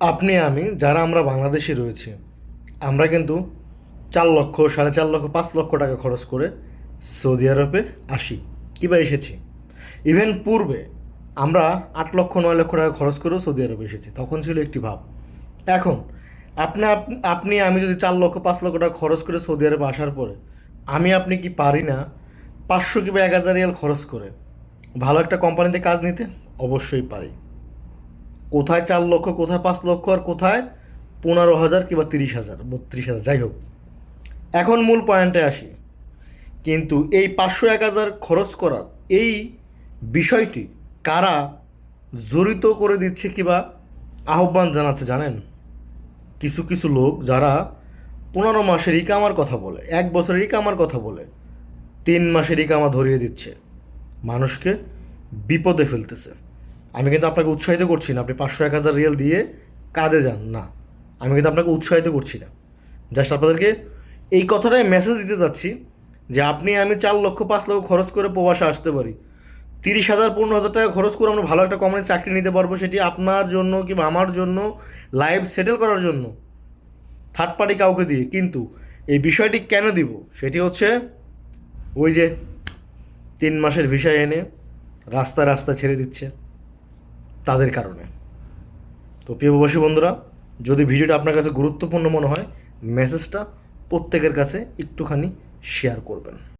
আপনি আমি যারা আমরা বাংলাদেশে রয়েছি, আমরা কিন্তু 4 লক্ষ, 4.5 লক্ষ, 5 লক্ষ টাকা খরচ করে সৌদি আরবে আসি কিংবা এসেছি। ইভেন পূর্বে আমরা 8 লক্ষ, 9 লক্ষ টাকা খরচ করেও সৌদি আরবে এসেছি, তখন ছিল একটি ভাব। এখন আপনি আমি যদি 4 লক্ষ, 5 লক্ষ টাকা খরচ করে সৌদি আরবে আসার পরে আপনি কি পারি না 500 কিংবা 1000 রিয়াল খরচ করে ভালো একটা কোম্পানিতে কাজ নিতে? অবশ্যই পারি। কোথায় 4 লক্ষ, কোথায় 5 লক্ষ, আর কোথায় 15,000 কিংবা 30,000, 32,000, যাই হোক। এখন মূল পয়েন্টে আসি। কিন্তু এই 500-1000 খরচ করার এই বিষয়টি কারা জড়িত করে দিচ্ছে কিংবা আহ্বান জানাচ্ছে জানেন? কিছু কিছু লোক যারা 15 মাসের ইকামার কথা বলে, 1 বছরের ইকামার কথা বলে, 3 মাসের ইকামা ধরিয়ে দিচ্ছে, মানুষকে বিপদে ফেলতেছে। আমি কিন্তু আপনাকে উৎসাহিত করছি না আপনি 500-1000 রিয়াল দিয়ে কাজে যান, না। আমি কিন্তু আপনাকে উৎসাহিত করছি না, জাস্ট আপনাদেরকে এই কথাটাই মেসেজ দিতে চাচ্ছি যে আমি 4 লক্ষ, 5 লক্ষ খরচ করে প্রবাসে আসতে পারি, 30,000, 15,000 টাকা খরচ করে আমরা ভালো একটা কোম্পানির চাকরি নিতে পারবো, সেটি আপনার জন্য কিংবা আমার জন্য, লাইফ সেটেল করার জন্য, থার্ড পার্টি কাউকে দিয়ে। কিন্তু এই বিষয়টি কেন দিব? সেটি হচ্ছে ওই যে 3 মাসের ভিসা এনে রাস্তা রাস্তা ছেড়ে দিচ্ছে, তাদের কারণে। তো প্রিয় প্রবাসী বন্ধুরা, যদি ভিডিওটা আপনার কাছে গুরুত্বপূর্ণ মনে হয়, মেসেজটা প্রত্যেকের কাছে একটুখানি শেয়ার করবেন।